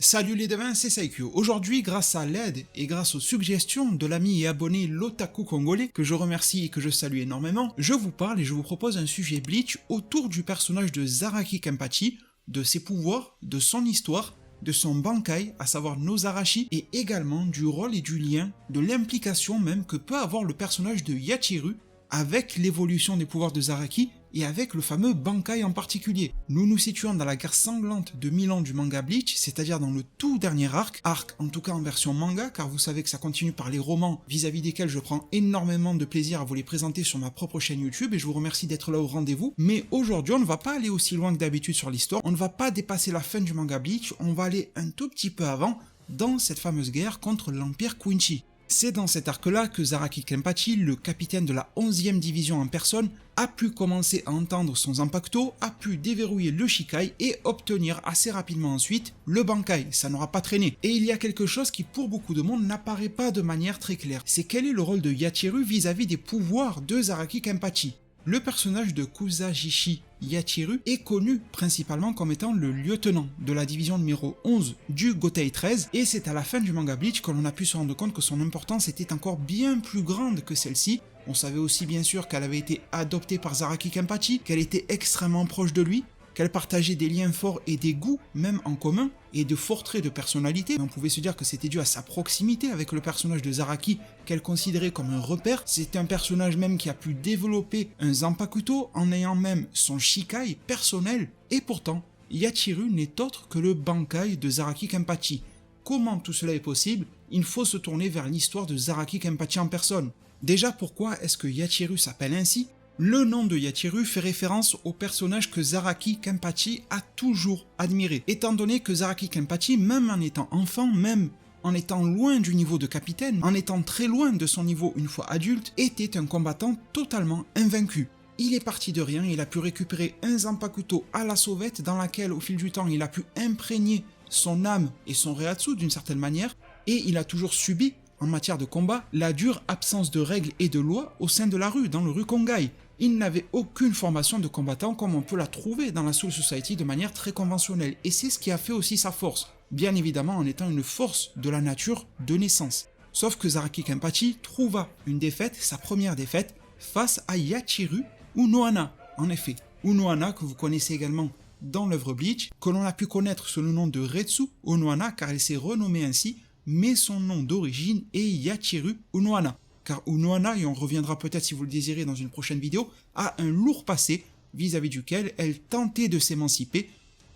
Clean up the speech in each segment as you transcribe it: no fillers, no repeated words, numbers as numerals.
Salut les devins, c'est Saikyo. Aujourd'hui, grâce à l'aide et grâce aux suggestions de l'ami et abonné l'Otaku congolais, que je remercie et que je salue énormément, je vous parle et je vous propose un sujet Bleach autour du personnage de Zaraki Kenpachi, de ses pouvoirs, de son histoire, de son Bankai, à savoir Nozarashi, et également du rôle et du lien, de l'implication même que peut avoir le personnage de Yachiru avec l'évolution des pouvoirs de Zaraki et avec le fameux Bankai en particulier. Nous nous situons dans la guerre sanglante de 1000 ans du manga Bleach, c'est-à-dire dans le tout dernier arc en tout cas en version manga, car vous savez que ça continue par les romans vis-à-vis desquels je prends énormément de plaisir à vous les présenter sur ma propre chaîne YouTube et je vous remercie d'être là au rendez-vous. Mais aujourd'hui on ne va pas aller aussi loin que d'habitude sur l'histoire, on ne va pas dépasser la fin du manga Bleach, on va aller un tout petit peu avant dans cette fameuse guerre contre l'Empire Quincy. C'est dans cet arc-là que Zaraki Kenpachi, le capitaine de la 11e division en personne, a pu commencer à entendre son Zanpakuto, a pu déverrouiller le Shikai et obtenir assez rapidement ensuite le Bankai. Ça n'aura pas traîné. Et il y a quelque chose qui pour beaucoup de monde n'apparaît pas de manière très claire. C'est quel est le rôle de Yachiru vis-à-vis des pouvoirs de Zaraki Kenpachi. Le personnage de Kusajishi Yachiru est connu principalement comme étant le lieutenant de la division numéro 11 du Gotei 13 et c'est à la fin du manga Bleach que l'on a pu se rendre compte que son importance était encore bien plus grande que celle-ci. On savait aussi bien sûr qu'elle avait été adoptée par Zaraki Kenpachi, qu'elle était extrêmement proche de lui, qu'elle partageait des liens forts et des goûts même en commun et de forts traits de personnalité. On pouvait se dire que c'était dû à sa proximité avec le personnage de Zaraki qu'elle considérait comme un repère. C'est un personnage même qui a pu développer un Zanpakuto en ayant même son Shikai personnel et pourtant Yachiru n'est autre que le Bankai de Zaraki Kenpachi. Comment tout cela est possible? Il faut se tourner vers l'histoire de Zaraki Kenpachi en personne. Déjà, pourquoi est-ce que Yachiru s'appelle ainsi? Le nom de Yachiru fait référence au personnage que Zaraki Kenpachi a toujours admiré, étant donné que Zaraki Kenpachi, même en étant enfant, même en étant loin du niveau de capitaine, en étant très loin de son niveau une fois adulte, était un combattant totalement invaincu. Il est parti de rien, il a pu récupérer un Zanpakuto à la sauvette dans laquelle au fil du temps il a pu imprégner son âme et son Reiatsu d'une certaine manière, et il a toujours subi en matière de combat, la dure absence de règles et de lois au sein de la rue, dans le Rukongai. Il n'avait aucune formation de combattant comme on peut la trouver dans la Soul Society de manière très conventionnelle, et c'est ce qui a fait aussi sa force, bien évidemment en étant une force de la nature de naissance. Sauf que Zaraki Kenpachi trouva une défaite, sa première défaite, face à Yachiru Unohana. En effet, Unohana que vous connaissez également dans l'œuvre Bleach, que l'on a pu connaître sous le nom de Retsu Unohana car elle s'est renommée ainsi, mais son nom d'origine est Yachiru Unohana, car Unohana, et on reviendra peut-être si vous le désirez dans une prochaine vidéo, a un lourd passé vis-à-vis duquel elle tentait de s'émanciper,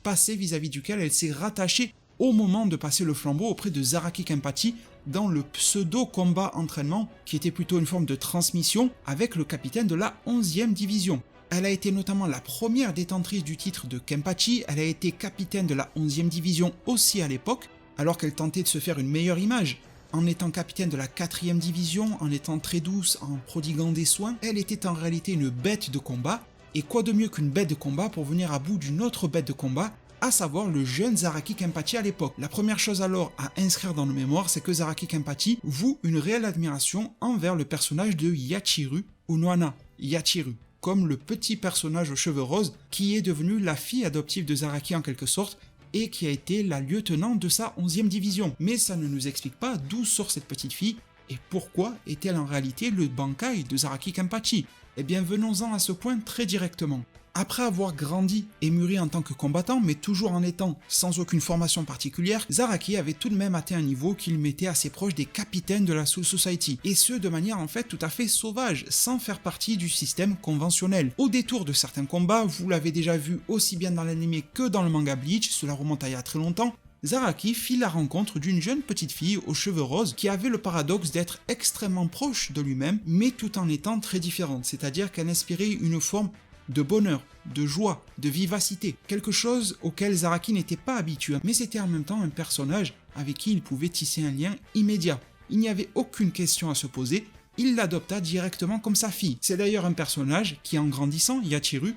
passé vis-à-vis duquel elle s'est rattachée au moment de passer le flambeau auprès de Zaraki Kenpachi dans le pseudo-combat entraînement qui était plutôt une forme de transmission avec le capitaine de la 11e division. Elle a été notamment la première détentrice du titre de Kenpachi, elle a été capitaine de la 11e division aussi à l'époque, alors qu'elle tentait de se faire une meilleure image. En étant capitaine de la 4e division, en étant très douce, en prodiguant des soins, elle était en réalité une bête de combat, et quoi de mieux qu'une bête de combat pour venir à bout d'une autre bête de combat, à savoir le jeune Zaraki Kenpachi à l'époque. La première chose alors à inscrire dans nos mémoires, c'est que Zaraki Kenpachi voue une réelle admiration envers le personnage de Yachiru Unohana, Yachiru, comme le petit personnage aux cheveux roses qui est devenu la fille adoptive de Zaraki en quelque sorte, et qui a été la lieutenant de sa 11e division. Mais ça ne nous explique pas d'où sort cette petite fille et pourquoi est-elle en réalité le Bankai de Zaraki Kenpachi. Eh bien venons-en à ce point très directement. Après avoir grandi et mûri en tant que combattant, mais toujours en étant sans aucune formation particulière, Zaraki avait tout de même atteint un niveau qu'il mettait assez proche des capitaines de la Soul Society, et ce de manière en fait tout à fait sauvage, sans faire partie du système conventionnel. Au détour de certains combats, vous l'avez déjà vu aussi bien dans l'anime que dans le manga Bleach, cela remonte à il y a très longtemps, Zaraki fit la rencontre d'une jeune petite fille aux cheveux roses qui avait le paradoxe d'être extrêmement proche de lui-même, mais tout en étant très différente, c'est-à-dire qu'elle inspirait une forme de bonheur, de joie, de vivacité, quelque chose auquel Zaraki n'était pas habitué, mais c'était en même temps un personnage avec qui il pouvait tisser un lien immédiat. Il n'y avait aucune question à se poser, il l'adopta directement comme sa fille. C'est d'ailleurs un personnage qui, en grandissant, Yachiru,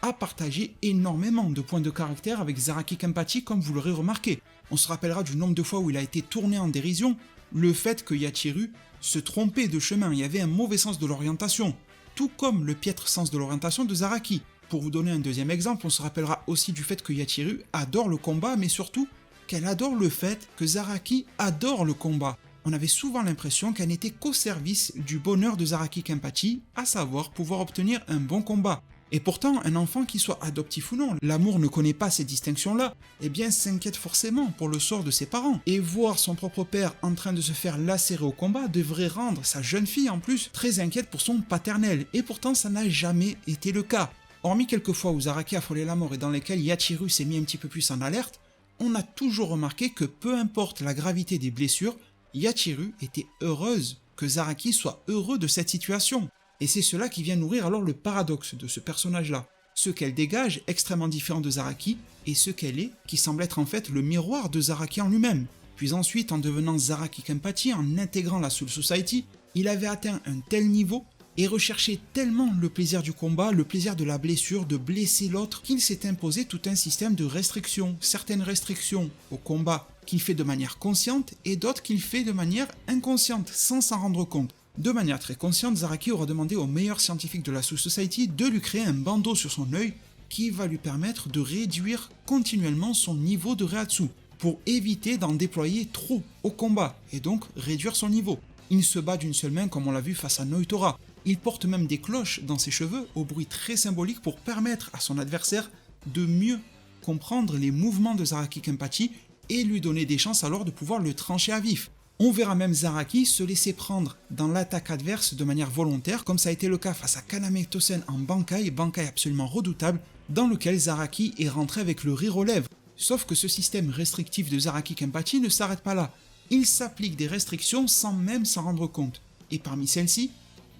a partagé énormément de points de caractère avec Zaraki Kenpachi comme vous l'aurez remarqué. On se rappellera du nombre de fois où il a été tourné en dérision, le fait que Yachiru se trompait de chemin, il y avait un mauvais sens de l'orientation, tout comme le piètre sens de l'orientation de Zaraki. Pour vous donner un deuxième exemple, on se rappellera aussi du fait que Yachiru adore le combat, mais surtout qu'elle adore le fait que Zaraki adore le combat. On avait souvent l'impression qu'elle n'était qu'au service du bonheur de Zaraki Kenpachi, à savoir pouvoir obtenir un bon combat. Et pourtant, un enfant qui soit adoptif ou non, l'amour ne connaît pas ces distinctions-là, eh bien s'inquiète forcément pour le sort de ses parents. Et voir son propre père en train de se faire lacérer au combat devrait rendre sa jeune fille en plus très inquiète pour son paternel, et pourtant ça n'a jamais été le cas. Hormis quelques fois où Zaraki a frôlé la mort et dans lesquelles Yachiru s'est mis un petit peu plus en alerte, on a toujours remarqué que peu importe la gravité des blessures, Yachiru était heureuse que Zaraki soit heureux de cette situation. Et c'est cela qui vient nourrir alors le paradoxe de ce personnage-là. Ce qu'elle dégage, extrêmement différent de Zaraki, et ce qu'elle est, qui semble être en fait le miroir de Zaraki en lui-même. Puis ensuite, en devenant Zaraki Kenpachi, en intégrant la Soul Society, il avait atteint un tel niveau et recherchait tellement le plaisir du combat, le plaisir de la blessure, de blesser l'autre, qu'il s'est imposé tout un système de restrictions. Certaines restrictions au combat qu'il fait de manière consciente et d'autres qu'il fait de manière inconsciente, sans s'en rendre compte. De manière très consciente, Zaraki aura demandé au meilleur scientifique de la Soul Society de lui créer un bandeau sur son œil qui va lui permettre de réduire continuellement son niveau de Reiatsu, pour éviter d'en déployer trop au combat, et donc réduire son niveau. Il se bat d'une seule main comme on l'a vu face à Noitora. Il porte même des cloches dans ses cheveux au bruit très symbolique pour permettre à son adversaire de mieux comprendre les mouvements de Zaraki Kenpachi et lui donner des chances alors de pouvoir le trancher à vif. On verra même Zaraki se laisser prendre dans l'attaque adverse de manière volontaire, comme ça a été le cas face à Kaname Tosen en Bankai absolument redoutable, dans lequel Zaraki est rentré avec le rire aux lèvres. Sauf que ce système restrictif de Zaraki Kenpachi ne s'arrête pas là. Il s'applique des restrictions sans même s'en rendre compte. Et parmi celles-ci,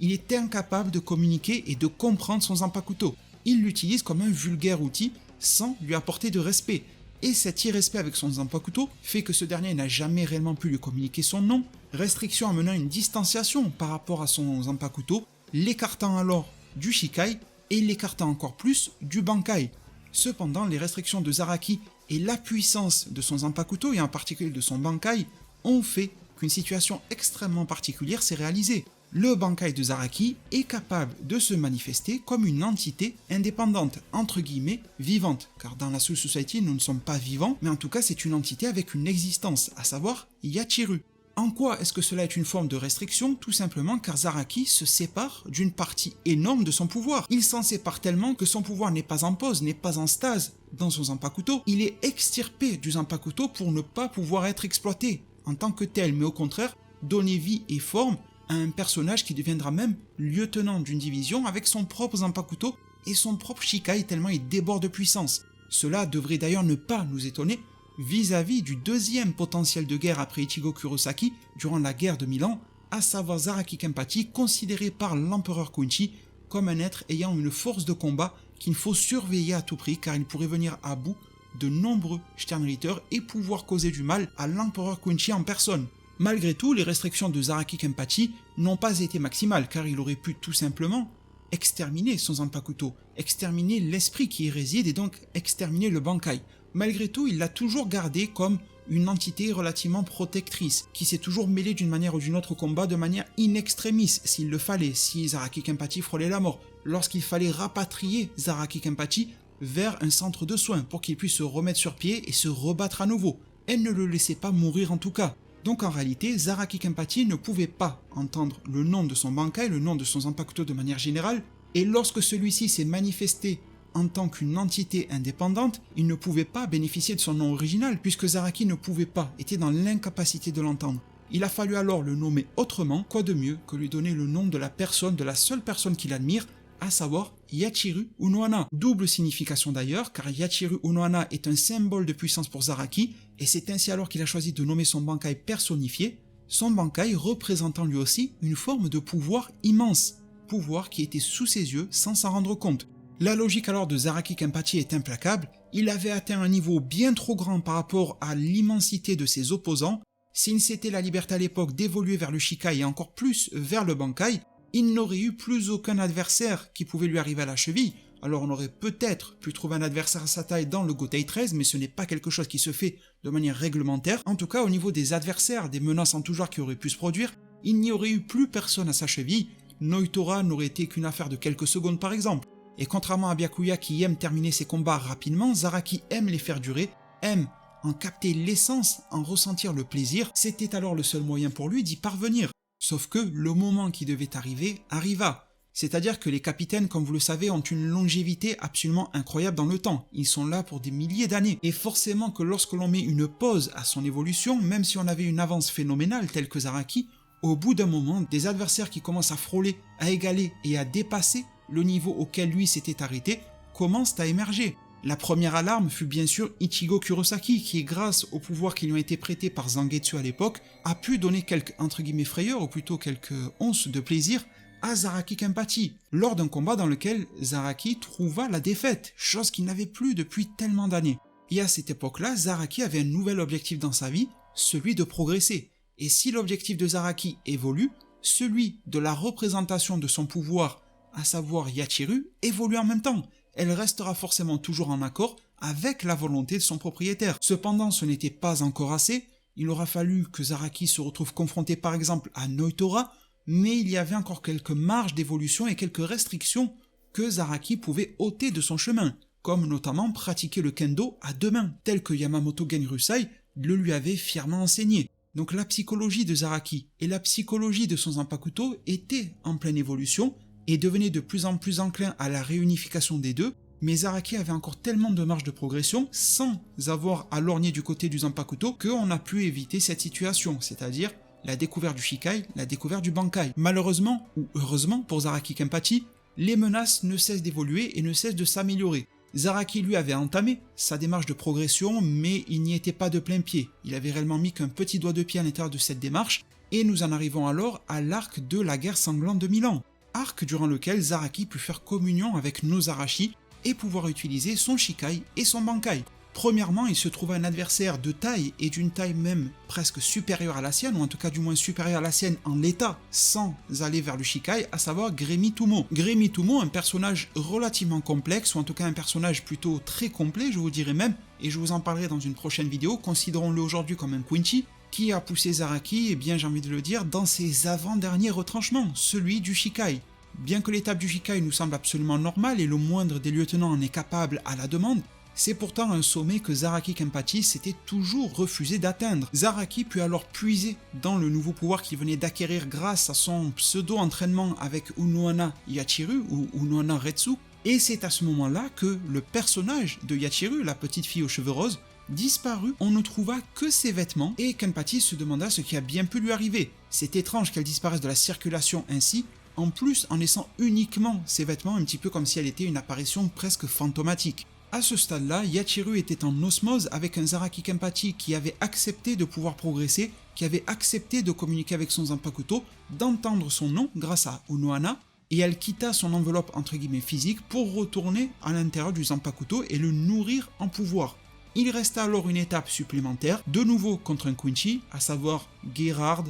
il est incapable de communiquer et de comprendre son Zanpakuto. Il l'utilise comme un vulgaire outil sans lui apporter de respect. Et cet irrespect avec son Zanpakuto fait que ce dernier n'a jamais réellement pu lui communiquer son nom, restriction amenant une distanciation par rapport à son Zanpakuto, l'écartant alors du Shikai et l'écartant encore plus du Bankai. Cependant, les restrictions de Zaraki et la puissance de son Zanpakuto, et en particulier de son Bankai, ont fait qu'une situation extrêmement particulière s'est réalisée. Le Bankai de Zaraki est capable de se manifester comme une entité indépendante, entre guillemets, vivante, car dans la Soul Society nous ne sommes pas vivants, mais en tout cas c'est une entité avec une existence, à savoir Yachiru. En quoi est-ce que cela est une forme de restriction? Tout simplement car Zaraki se sépare d'une partie énorme de son pouvoir. Il s'en sépare tellement que son pouvoir n'est pas en pause, n'est pas en stase dans son Zanpakuto. Il est extirpé du Zanpakuto pour ne pas pouvoir être exploité en tant que tel, mais au contraire donner vie et forme à un personnage qui deviendra même lieutenant d'une division avec son propre Zanpakuto et son propre Shikai tellement il déborde de puissance. Cela devrait d'ailleurs ne pas nous étonner vis-à-vis du deuxième potentiel de guerre après Ichigo Kurosaki durant la guerre de 1000 ans, à savoir Zaraki Kenpachi, considéré par l'empereur Quincy comme un être ayant une force de combat qu'il faut surveiller à tout prix car il pourrait venir à bout de nombreux Sternritter et pouvoir causer du mal à l'empereur Quincy en personne. Malgré tout, les restrictions de Zaraki Kenpachi n'ont pas été maximales car il aurait pu tout simplement exterminer son Zanpakuto, exterminer l'esprit qui y réside et donc exterminer le Bankai. Malgré tout, il l'a toujours gardé comme une entité relativement protectrice, qui s'est toujours mêlée d'une manière ou d'une autre au combat de manière in extremis, s'il le fallait, si Zaraki Kenpachi frôlait la mort, lorsqu'il fallait rapatrier Zaraki Kenpachi vers un centre de soins pour qu'il puisse se remettre sur pied et se rebattre à nouveau. Elle ne le laissait pas mourir en tout cas. Donc en réalité, Zaraki Kenpachi ne pouvait pas entendre le nom de son Bankai, le nom de son Zanpakuto de manière générale, et lorsque celui-ci s'est manifesté en tant qu'une entité indépendante, il ne pouvait pas bénéficier de son nom original puisque Zaraki ne pouvait pas, était dans l'incapacité de l'entendre. Il a fallu alors le nommer autrement, quoi de mieux que lui donner le nom de la personne, de la seule personne qu'il admire, à savoir Yachiru Unohana. Double signification d'ailleurs, car Yachiru Unohana est un symbole de puissance pour Zaraki, et c'est ainsi alors qu'il a choisi de nommer son Bankai personnifié, son Bankai représentant lui aussi une forme de pouvoir immense, pouvoir qui était sous ses yeux sans s'en rendre compte. La logique alors de Zaraki Kenpachi est implacable, il avait atteint un niveau bien trop grand par rapport à l'immensité de ses opposants. S'il s'était la liberté à l'époque d'évoluer vers le Shikai et encore plus vers le Bankai, il n'aurait eu plus aucun adversaire qui pouvait lui arriver à la cheville. Alors on aurait peut-être pu trouver un adversaire à sa taille dans le Gotei 13, mais ce n'est pas quelque chose qui se fait de manière réglementaire. En tout cas, au niveau des adversaires, des menaces en tout genre qui auraient pu se produire, il n'y aurait eu plus personne à sa cheville. Noitora n'aurait été qu'une affaire de quelques secondes par exemple. Et contrairement à Byakuya qui aime terminer ses combats rapidement, Zaraki aime les faire durer, aime en capter l'essence, en ressentir le plaisir, c'était alors le seul moyen pour lui d'y parvenir. Sauf que le moment qui devait arriver arriva. C'est-à-dire que les capitaines, comme vous le savez, ont une longévité absolument incroyable dans le temps. Ils sont là pour des milliers d'années. Et forcément que lorsque l'on met une pause à son évolution, même si on avait une avance phénoménale telle que Zaraki, au bout d'un moment, des adversaires qui commencent à frôler, à égaler et à dépasser le niveau auquel lui s'était arrêté, commencent à émerger. La première alarme fut bien sûr Ichigo Kurosaki qui, grâce aux pouvoirs qui lui ont été prêtés par Zangetsu à l'époque, a pu donner quelques entre guillemets frayeurs, ou plutôt quelques onces de plaisir à Zaraki Kenpachi, lors d'un combat dans lequel Zaraki trouva la défaite, chose qu'il n'avait plus depuis tellement d'années. Et à cette époque-là, Zaraki avait un nouvel objectif dans sa vie, celui de progresser. Et si l'objectif de Zaraki évolue, celui de la représentation de son pouvoir, à savoir Yachiru, évolue en même temps. Elle restera forcément toujours en accord avec la volonté de son propriétaire. Cependant, ce n'était pas encore assez, il aura fallu que Zaraki se retrouve confronté par exemple à Noitora, mais il y avait encore quelques marges d'évolution et quelques restrictions que Zaraki pouvait ôter de son chemin, comme notamment pratiquer le kendo à deux mains, tel que Yamamoto Genryusai le lui avait fièrement enseigné. Donc la psychologie de Zaraki et la psychologie de son Zanpakuto étaient en pleine évolution et devenaient de plus en plus enclins à la réunification des deux, mais Zaraki avait encore tellement de marge de progression sans avoir à lorgner du côté du Zanpakuto qu'on a pu éviter cette situation, c'est-à-dire la découverte du Shikai, la découverte du Bankai. Malheureusement, ou heureusement pour Zaraki Kenpachi, les menaces ne cessent d'évoluer et ne cessent de s'améliorer. Zaraki lui avait entamé sa démarche de progression, mais il n'y était pas de plein pied. Il avait réellement mis qu'un petit doigt de pied à l'intérieur de cette démarche, et nous en arrivons alors à l'arc de la guerre sanglante de 1000 ans. Arc durant lequel Zaraki put faire communion avec Nozarashi et pouvoir utiliser son Shikai et son Bankai. Premièrement, il se trouva un adversaire de taille et d'une taille même presque supérieure à la sienne, ou en tout cas du moins supérieure à la sienne en l'état, sans aller vers le Shikai, à savoir Gremitumo. Gremitumo, un personnage relativement complexe, ou en tout cas un personnage plutôt très complet, je vous dirais même, et je vous en parlerai dans une prochaine vidéo, considérons-le aujourd'hui comme un Quincy, qui a poussé Zaraki, et bien j'ai envie de le dire, dans ses avant-derniers retranchements, celui du Shikai. Bien que l'étape du Shikai nous semble absolument normale et le moindre des lieutenants en est capable à la demande, c'est pourtant un sommet que Zaraki Kenpachi s'était toujours refusé d'atteindre. Zaraki put alors puiser dans le nouveau pouvoir qu'il venait d'acquérir grâce à son pseudo-entraînement avec Unohana Yachiru ou Unohana Retsu, et c'est à ce moment-là que le personnage de Yachiru, la petite fille aux cheveux roses, disparut, on ne trouva que ses vêtements et Kenpachi se demanda ce qui a bien pu lui arriver. C'est étrange qu'elle disparaisse de la circulation ainsi, en plus en laissant uniquement ses vêtements, un petit peu comme si elle était une apparition presque fantomatique. À ce stade-là, Yachiru était en osmose avec un Zaraki Kenpachi qui avait accepté de pouvoir progresser, qui avait accepté de communiquer avec son Zanpakuto, d'entendre son nom grâce à Unohana, et elle quitta son enveloppe entre guillemets physique pour retourner à l'intérieur du Zanpakuto et le nourrir en pouvoir. Il resta alors une étape supplémentaire, de nouveau contre un Quincy, à savoir Gérard,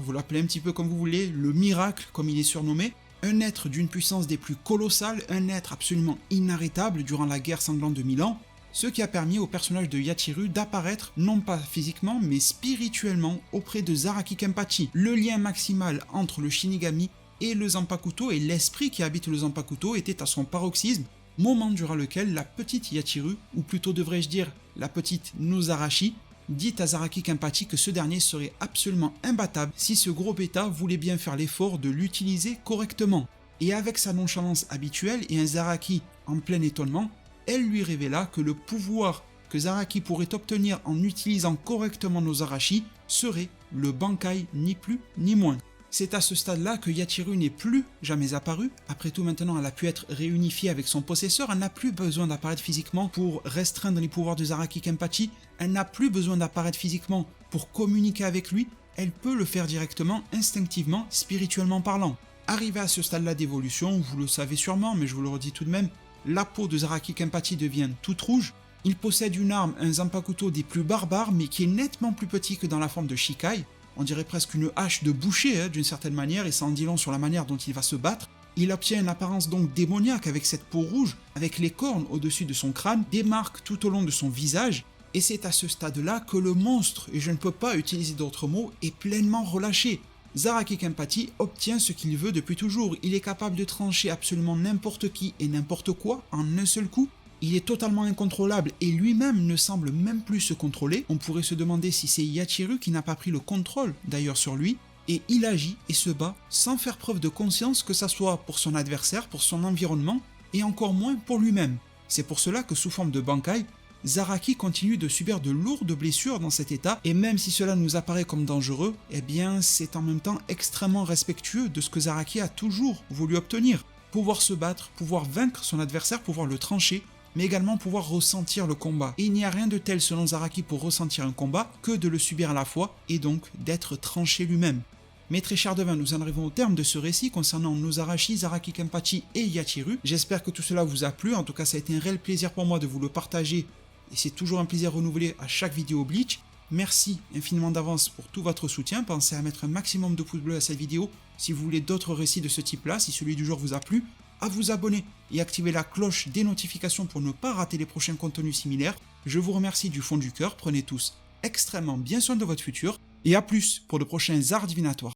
vous l'appelez un petit peu comme vous voulez, le miracle comme il est surnommé, un être d'une puissance des plus colossales, un être absolument inarrêtable durant la guerre sanglante de 1000 ans, ce qui a permis au personnage de Yachiru d'apparaître non pas physiquement mais spirituellement auprès de Zaraki Kenpachi. Le lien maximal entre le Shinigami et le Zanpakuto et l'esprit qui habite le Zanpakuto était à son paroxysme, moment durant lequel la petite Yachiru, ou plutôt devrais-je dire la petite Nozarashi, dit à Zaraki Kenpachi que ce dernier serait absolument imbattable si ce gros bêta voulait bien faire l'effort de l'utiliser correctement. Et avec sa nonchalance habituelle et un Zaraki en plein étonnement, elle lui révéla que le pouvoir que Zaraki pourrait obtenir en utilisant correctement Nozarashi serait le Bankai, ni plus ni moins. C'est à ce stade-là que Yachiru n'est plus jamais apparu. Après tout, maintenant, elle a pu être réunifiée avec son possesseur. Elle n'a plus besoin d'apparaître physiquement pour restreindre les pouvoirs de Zaraki Kenpachi. Elle n'a plus besoin d'apparaître physiquement pour communiquer avec lui. Elle peut le faire directement, instinctivement, spirituellement parlant. Arrivé à ce stade-là d'évolution, vous le savez sûrement, mais je vous le redis tout de même, la peau de Zaraki Kenpachi devient toute rouge. Il possède une arme, un Zanpakuto des plus barbares, mais qui est nettement plus petit que dans la forme de Shikai. On dirait presque une hache de boucher d'une certaine manière, et ça en dit long sur la manière dont il va se battre. Il obtient une apparence donc démoniaque avec cette peau rouge, avec les cornes au-dessus de son crâne, des marques tout au long de son visage, et c'est à ce stade-là que le monstre, et je ne peux pas utiliser d'autres mots, est pleinement relâché. Zaraki Kenpachi obtient ce qu'il veut depuis toujours, il est capable de trancher absolument n'importe qui et n'importe quoi en un seul coup, Il est totalement incontrôlable et lui-même ne semble même plus se contrôler. On pourrait se demander si c'est Yachiru qui n'a pas pris le contrôle d'ailleurs sur lui. Et il agit et se bat sans faire preuve de conscience, que ça soit pour son adversaire, pour son environnement et encore moins pour lui-même. C'est pour cela que sous forme de Bankai, Zaraki continue de subir de lourdes blessures dans cet état, et même si cela nous apparaît comme dangereux, eh bien c'est en même temps extrêmement respectueux de ce que Zaraki a toujours voulu obtenir. Pouvoir se battre, pouvoir vaincre son adversaire, pouvoir le trancher, mais également pouvoir ressentir le combat. Et il n'y a rien de tel selon Zaraki pour ressentir un combat que de le subir à la fois, et donc d'être tranché lui-même. Mes très chers devins, nous en arrivons au terme de ce récit concernant Nozarashi, Zaraki Kenpachi et Yachiru. J'espère que tout cela vous a plu, en tout cas ça a été un réel plaisir pour moi de vous le partager, et c'est toujours un plaisir renouvelé à chaque vidéo Bleach. Merci infiniment d'avance pour tout votre soutien, pensez à mettre un maximum de pouces bleus à cette vidéo si vous voulez d'autres récits de ce type-là, si celui du jour vous a plu, à vous abonner et activer la cloche des notifications pour ne pas rater les prochains contenus similaires. Je vous remercie du fond du cœur, prenez tous extrêmement bien soin de votre futur, et à plus pour de prochains arts divinatoires.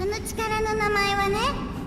その力の名前はね